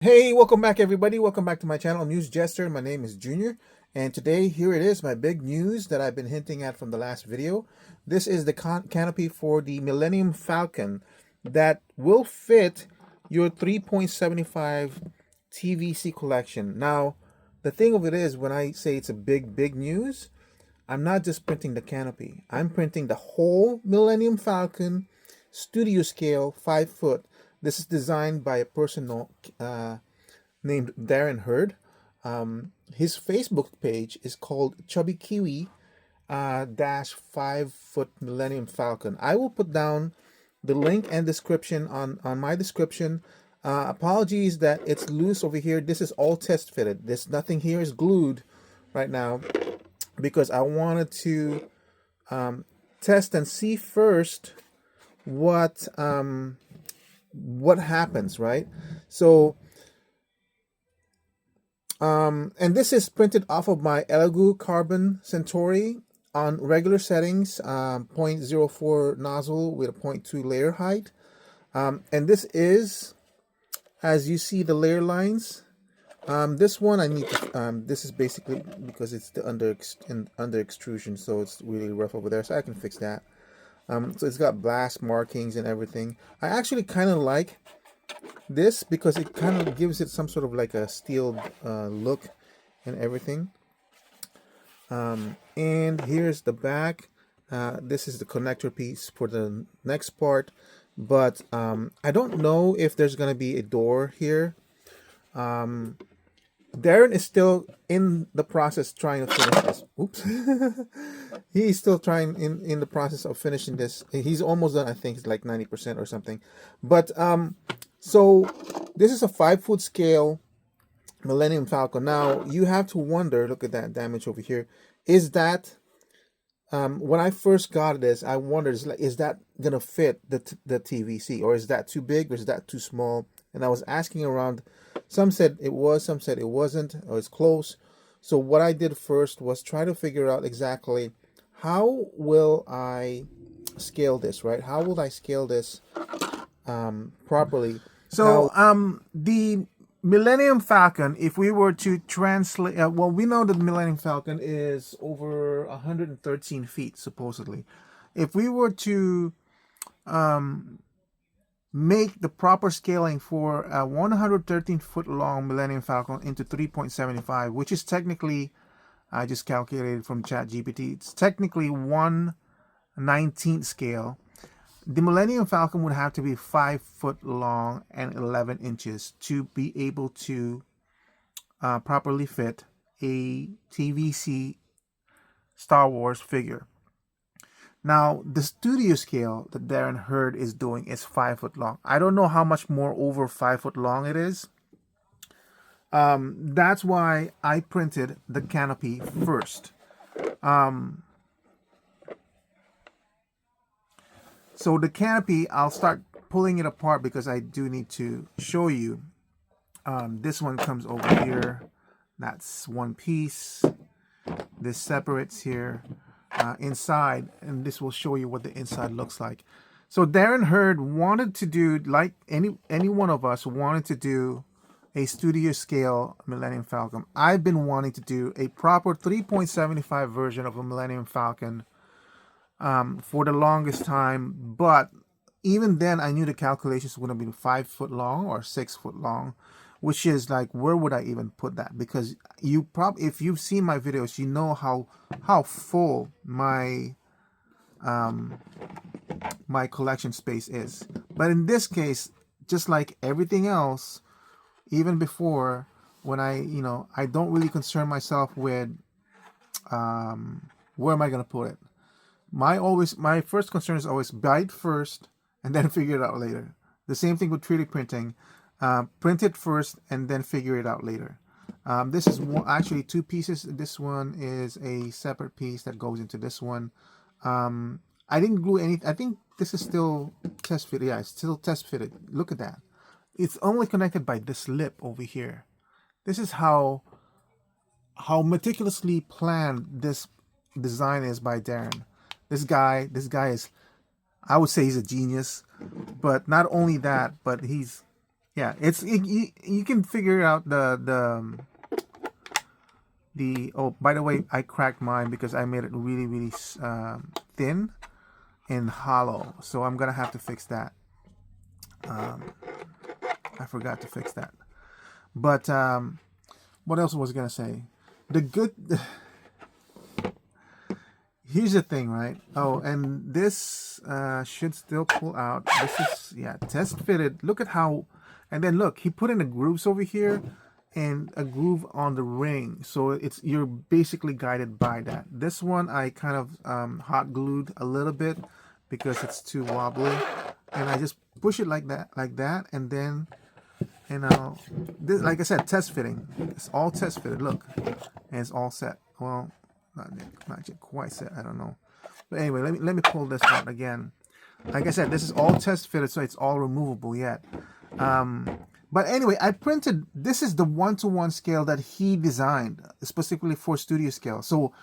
Hey, welcome back everybody. Welcome back to my channel, AmusedJester. My name is Junior, and today here it is, my big news that I've been hinting at from the last video. This is the canopy for the Millenium Falcon that will fit your 3.75 TVC collection. Now, the thing of it is, when I say it's a big news, I'm not just printing the canopy. I'm printing the whole Millenium Falcon studio scale 5 foot. This is designed by a person named Darren Hurd. His Facebook page is called Chubby Kiwi dash 5 foot Millenium Falcon. I will put down the link and description on my description. Apologies that it's loose over here. This is all test fitted. Nothing here is glued right now because I wanted to test and see first what happens, right? So and this is printed off of my Elegoo Carbon Centauri on regular settings, 0.04 nozzle with a 0.2 layer height. And this is, as you see the layer lines, this one I need to, this is basically because it's the under extrusion, so it's really rough over there, so I can fix that. So it's got blast markings and everything. I actually kind of like this because it kind of gives it some sort of like a steel look and everything. And here's the back. This is the connector piece for the next part, but I don't know if there's gonna be a door here. Darren is still in the process trying to finish this. Oops. He's still trying in the process of finishing this. He's almost done. I think it's like 90% or something. But so this is a 5 foot scale Millenium Falcon. Now you have to wonder, look at that damage over here. Is that when I first got this, I wondered, is that gonna fit the TVC, or is that too big, or is that too small? And I was asking around. Some said it was, some said it wasn't, or it's close. So what I did first was try to figure out exactly how will I scale this, right? How will I scale this properly? So the Millenium Falcon, if we were to translate, well, we know that the Millenium Falcon is over 113 feet, supposedly. If we were to make the proper scaling for a 113 foot long Millenium Falcon into 3.75, which is technically, I just calculated from ChatGPT, it's technically 1/19 scale. The Millenium Falcon would have to be 5 foot long and 11 inches to be able to properly fit a TVC Star Wars figure. Now, the studio scale that Darren Hurd is doing is 5 foot long. I don't know how much more over 5 foot long it is. That's why I printed the canopy first. So the canopy, I'll start pulling it apart because I do need to show you. This one comes over here. That's one piece. This separates here. Inside, and this will show you what the inside looks like. So Darren Hurd wanted to do, like any one of us wanted to do, a studio scale Millenium Falcon. I've been wanting to do a proper 3.75 version of a Millenium Falcon for the longest time, but even then I knew the calculations would have been 5 foot long or 6 foot long, which is like, where would I even put that? Because you probably, if you've seen my videos, you know how full my my collection space is. But in this case, just like everything else, even before, when I don't really concern myself with where am I gonna put it. My first concern is always buy it first and then figure it out later. The same thing with 3D printing. Print it first and then figure it out later. This is actually two pieces. This one is a separate piece that goes into this one. I didn't glue any. I think this is still test fitted. Yeah, it's still test fitted. Look at that. It's only connected by this lip over here. This is how meticulously planned this design is by Darren. This guy is, I would say he's a genius. But not only that, but he's yeah, you can figure out oh, by the way, I cracked mine because I made it really, really thin and hollow. So I'm gonna have to fix that. I forgot to fix that. But what else was I gonna say? Here's the thing, right? Oh, and this should still pull out. This is, yeah, test fitted. Look at how, and then look, he put in the grooves over here and a groove on the ring, so you're basically guided by that. This one I kind of hot glued a little bit because it's too wobbly, and I just push it like that, and then this, like I said, test fitting. It's all test fitted. Look, and it's all set. Well, not yet quite set. I don't know, but anyway, let me pull this out again. Like I said, this is all test fitted, so it's all removable yet. But anyway, I printed, this is the 1-to-1 scale that he designed, specifically for studio scale. So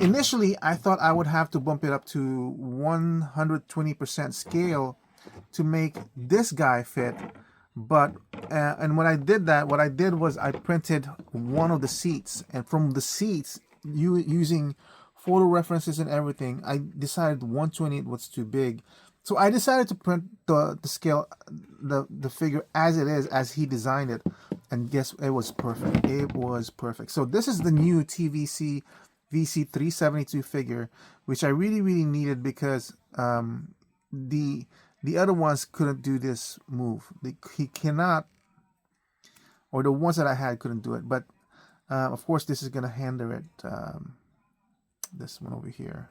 initially, I thought I would have to bump it up to 120% scale to make this guy fit. But, and when I did that, what I did was I printed one of the seats. And from the seats, using photo references and everything, I decided 120 was too big. So I decided to print the scale, the figure as it is, as he designed it. And guess, it was perfect. It was perfect. So this is the new TVC VC372 figure, which I really, really needed because the other ones couldn't do this move. He cannot, or the ones that I had couldn't do it. But of course, this is going to hinder it. This one over here.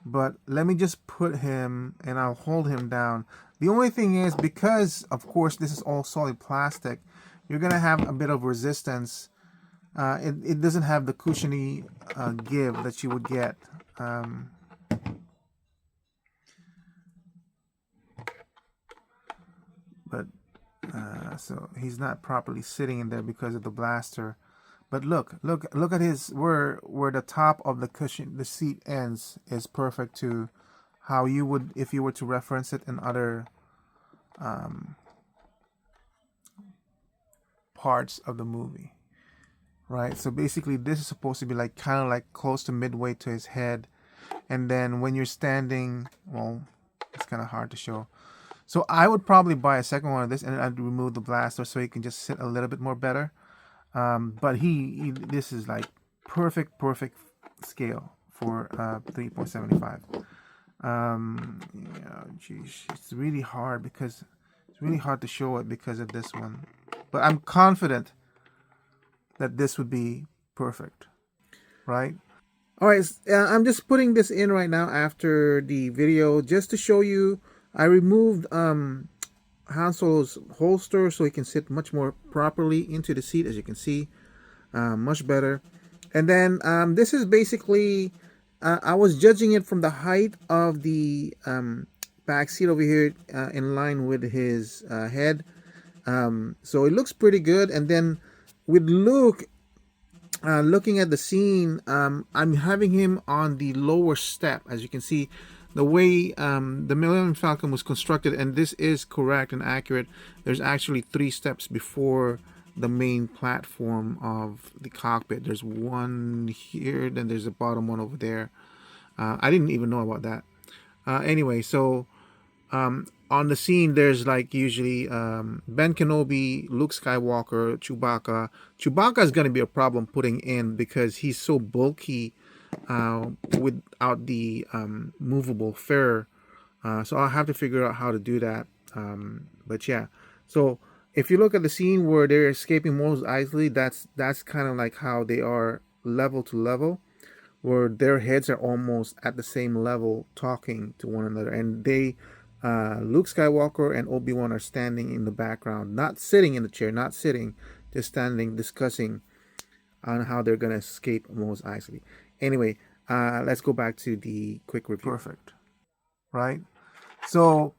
But let me just put him, and I'll hold him down. The only thing is, because of course this is all solid plastic, you're gonna have a bit of resistance. It doesn't have the cushiony give that you would get. So he's not properly sitting in there because of the blaster. But look at his, where the top of the cushion, the seat ends, is perfect to how you would if you were to reference it in other parts of the movie, right? So basically this is supposed to be like kind of like close to midway to his head, and then when you're standing, well, it's kind of hard to show. So I would probably buy a second one of this, and I'd remove the blaster so he can just sit a little bit more better. But this is like perfect scale for 3.75. Yeah, geez, it's really hard because it's really hard to show it because of this one. But I'm confident that this would be perfect, right? All right, I'm just putting this in right now after the video just to show you. I removed Han Solo's holster so he can sit much more properly into the seat, as you can see, much better. And then this is basically, I was judging it from the height of the back seat over here in line with his head. So it looks pretty good. And then with Luke, looking at the scene, I'm having him on the lower step, as you can see. The way the Millenium Falcon was constructed, and this is correct and accurate, there's actually 3 steps before the main platform of the cockpit. There's one here, then there's a bottom one over there. I didn't even know about that. Anyway, so on the scene, there's like usually Ben Kenobi, Luke Skywalker, Chewbacca. Chewbacca is going to be a problem putting in because he's so bulky without the movable fur, so I'll have to figure out how to do that. But yeah, so if you look at the scene where they're escaping Mos Eisley, that's kind of like how they are level to level, where their heads are almost at the same level talking to one another, and they Luke Skywalker and Obi-Wan are standing in the background, not sitting in the chair, not sitting, just standing discussing on how they're gonna escape Mos Eisley. Anyway, let's go back to the quick review. Perfect, right? So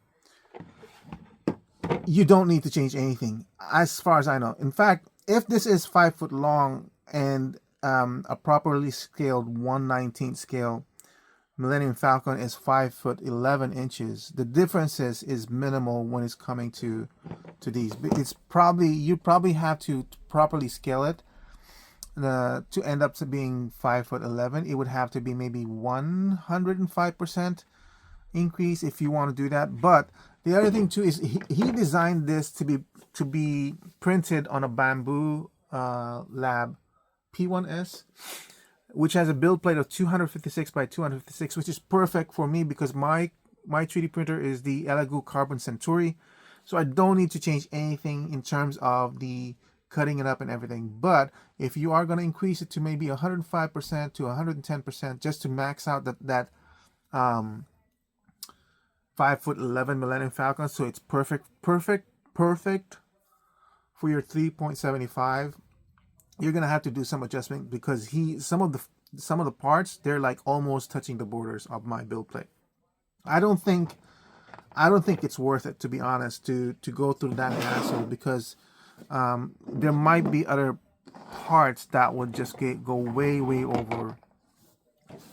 you don't need to change anything as far as I know. In fact, if this is 5 foot long and a properly scaled 1/19 scale Millennium Falcon is 5 foot 11 inches. The differences is minimal when it's coming to these. It's probably, you probably have to properly scale it to end up to being 5 foot 11. It would have to be maybe 105% increase if you want to do that. But the other thing too is he designed this to be printed on a bamboo lab P1S, which has a build plate of 256 by 256, which is perfect for me because my 3D printer is the Elegoo Carbon Centauri, so I don't need to change anything in terms of the cutting it up and everything. But if you are going to increase it to maybe 105% to 110% just to max out that 5 foot 11 Millennium Falcon, so it's perfect for your 3.75, you're gonna have to do some adjustment because some of the parts, they're like almost touching the borders of my build plate. I don't think it's worth it, to be honest, to go through that hassle, because there might be other parts that would just go way over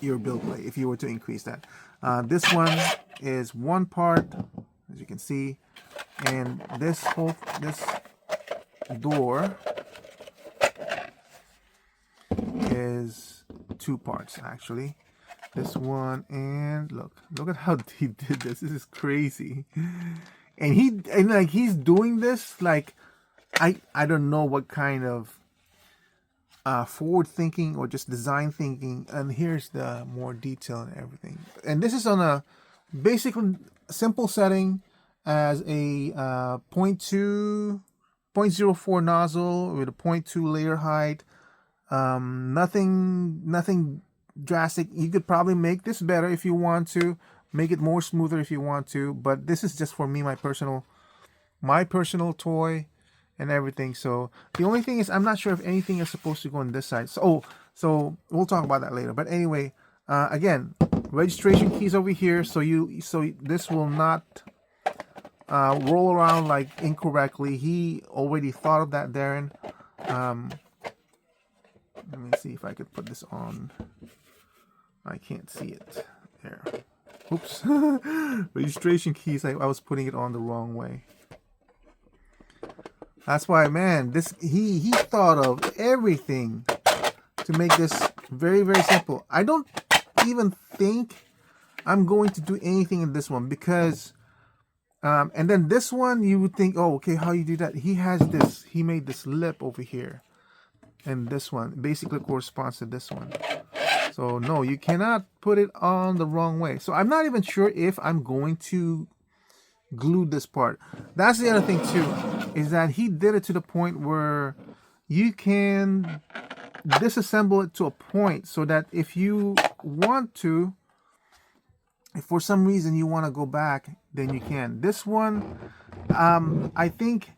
your build plate if you were to increase that. This one is one part, as you can see, and this door is two parts actually. This one, and look at how he did this. This is crazy. And he's doing this like I don't know what kind of forward thinking or just design thinking. And here's the more detail and everything. And this is on a basically simple setting as a 0.04 nozzle with a 0.2 layer height. Nothing drastic. You could probably make this better if you want to, make it more smoother if you want to, but this is just for me, my personal toy and everything. So the only thing is, I'm not sure if anything is supposed to go on this side. So we'll talk about that later. But anyway, again, registration keys over here, so this will not roll around like incorrectly. He already thought of that, Darren. Let me see if I could put this on. I can't see it. There. Oops. Registration keys, I was putting it on the wrong way. That's why, man, he thought of everything to make this very simple. I don't even think I'm going to do anything in this one because and then this one, you would think, oh, okay, how you do that? He made this lip over here. And this one basically corresponds to this one. So no, you cannot put it on the wrong way. So I'm not even sure if I'm going to glue this part. That's the other thing too, is that he did it to the point where you can disassemble it to a point so that if you want to, if for some reason you want to go back, then you can. This one, I think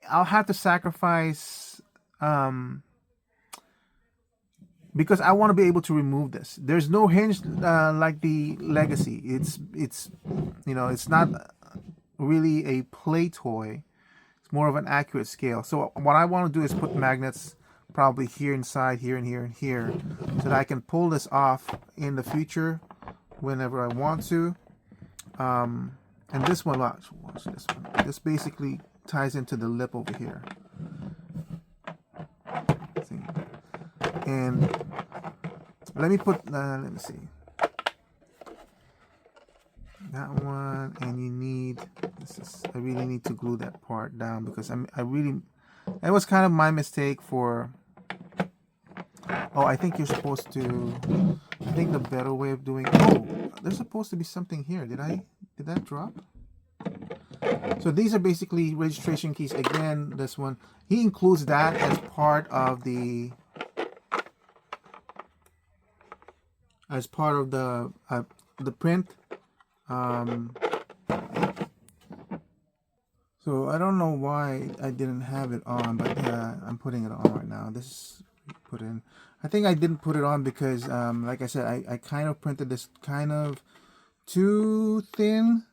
I'll have to sacrifice because I want to be able to remove this. There's no hinge like the Legacy. It's it's not really a play toy. It's more of an accurate scale. So what I want to do is put magnets probably here inside, here and here and here, so that I can pull this off in the future whenever I want to. And this one, watch this one. This basically ties into the lip over here. See? And let me see. That one, and you need, I really need to glue that part down because it was kind of my mistake for, I think you're supposed to, I think the better way of doing, there's supposed to be something here. Did that drop? So these are basically registration keys. Again, this one, he includes that as part of the print. So I don't know why I didn't have it on, but I'm putting it on right now. This is put in. I think I didn't put it on because, like I said, I kind of printed this kind of too thin.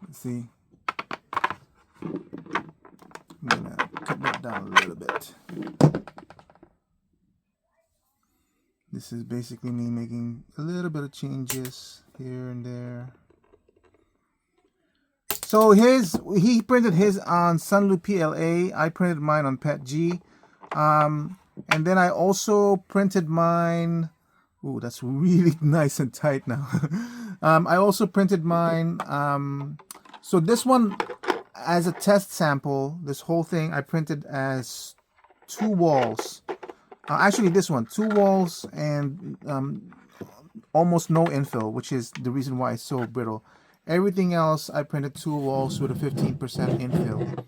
Let's see. I'm gonna cut that down a little bit. This is basically me making a little bit of changes here and there. So he printed his on Sunlu PLA. I printed mine on PETG. And then I also printed mine. Ooh, that's really nice and tight now. I also printed mine. So this one, as a test sample, this whole thing I printed as 2 walls. Actually, this one, 2 walls and almost no infill, which is the reason why it's so brittle. Everything else, I printed 2 walls with a 15% infill.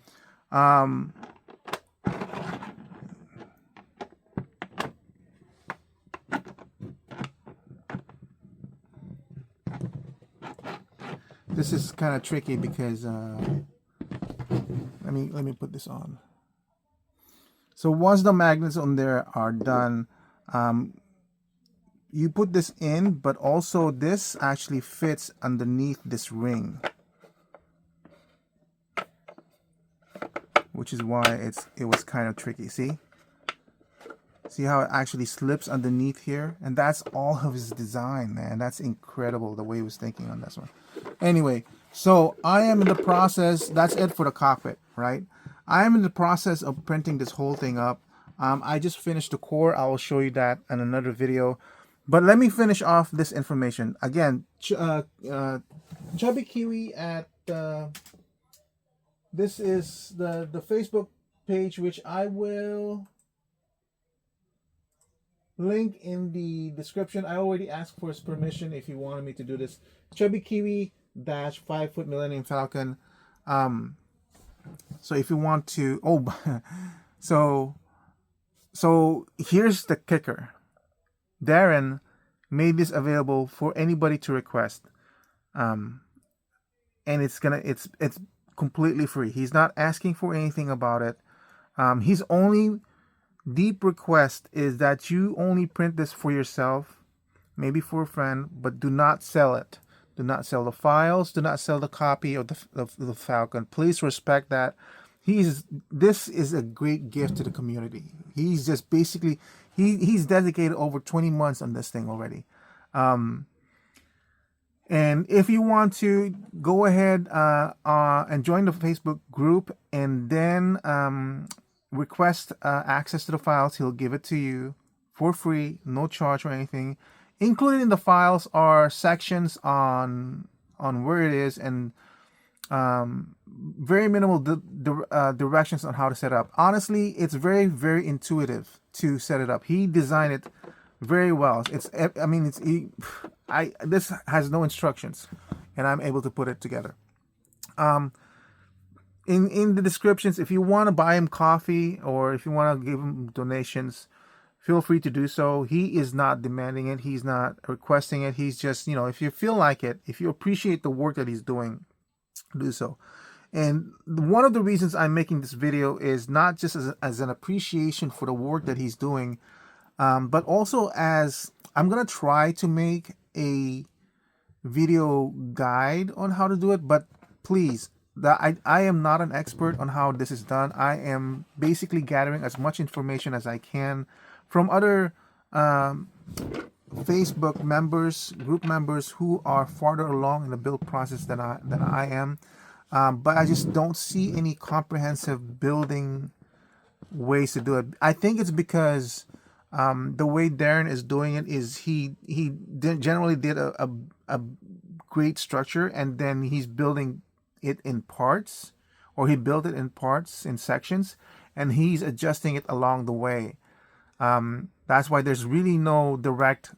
This is kind of tricky because let me put this on. So once the magnets on there are done, you put this in, but also this actually fits underneath this ring, which is why it was kind of tricky. See how it actually slips underneath here? And that's all of his design, man. That's incredible, the way he was thinking on this one. Anyway, so I am in the process. That's it for the cockpit, right? I am in the process of printing this whole thing up. I just finished the core. I will show you that in another video. But let me finish off this information. Again, Chubby Kiwi at this is the Facebook page, which I will link in the description. I already asked for his permission if he wanted me to do this. Chubby Kiwi dash 5 foot Millennium Falcon. So if you want to, so here's the kicker. Darren made this available for anybody to request, and it's completely free. He's not asking for anything about it. His only deep request is that you only print this for yourself, maybe for a friend, but do not sell it. Do not sell the files. Do not sell the copy of the Falcon. Please respect that. This is a great gift to the community. He's just basically he's dedicated over 20 months on this thing already. And if you want to go ahead and join the Facebook group and then request access to the files, he'll give it to you for free, no charge or anything. Included in the files are sections on where it is and very minimal directions on how to set up. Honestly, it's very, very intuitive to set it up. He designed it very well. This has no instructions, and I'm able to put it together. In the descriptions, if you want to buy him coffee or if you want to give him donations, feel free to do so. He is not demanding it. He's not requesting it. He's just, if you feel like it, if you appreciate the work that he's doing, do so. And one of the reasons I'm making this video is not just as an appreciation for the work that he's doing, but also as I'm going to try to make a video guide on how to do it. But please, I am not an expert on how this is done. I am basically gathering as much information as I can from other Facebook members, group members who are farther along in the build process than I am. But I just don't see any comprehensive building ways to do it. I think it's because the way Darren is doing it is he generally did a great structure and then he's building it in parts, or he built it in parts, in sections, and he's adjusting it along the way. That's why there's really no direct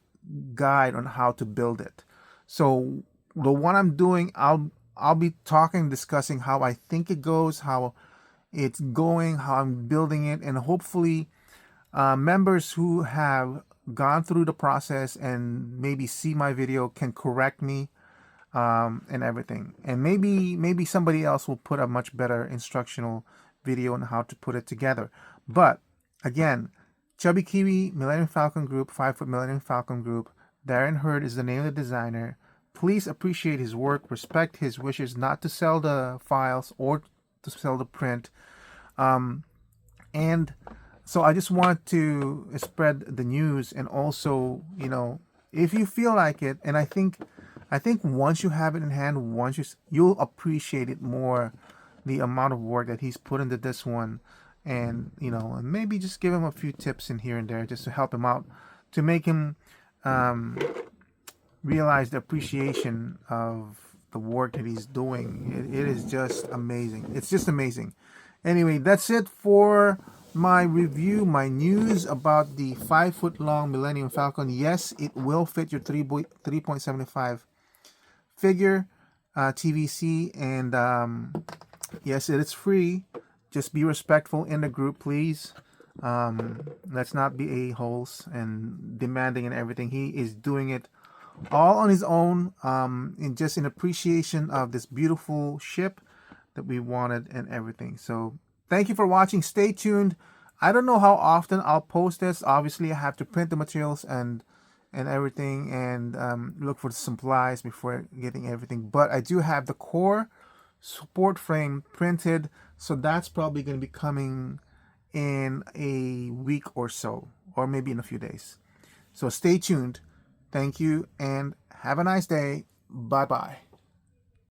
guide on how to build it. So the one I'm doing, I'll be discussing how I think it goes, how it's going, how I'm building it, and hopefully members who have gone through the process and maybe see my video can correct me and everything. And maybe somebody else will put a much better instructional video on how to put it together. But again, Chubby Kiwi, Millennium Falcon Group, 5 foot Millennium Falcon Group. Darren Hurd is the name of the designer. please appreciate his work, respect his wishes not to sell the files or to sell the print. And so I just want to spread the news, and also, you know, if you feel like it, and I think once you have it in hand, you'll appreciate it more, the amount of work that he's put into this one. And, you know, and maybe just give him a few tips in here and there just to help him out, to make him realize the appreciation of the work that he's doing. It is just amazing. It's just amazing. Anyway, that's it for my review, my news about the 5-foot-long Millenium Falcon. Yes, it will fit your 3.75 figure TVC, and yes, it is free. Just be respectful in the group, please. Let's not be a-holes and demanding and everything. He is doing it all on his own, in appreciation of this beautiful ship that we wanted and everything. So thank you for watching. Stay tuned. I don't know how often I'll post this. Obviously, I have to print the materials and everything, and look for the supplies before getting everything. But I do have the core support frame printed, so that's probably going to be coming in a week or so, or maybe in a few days. So stay tuned. Thank you, and have a nice day. Bye-bye.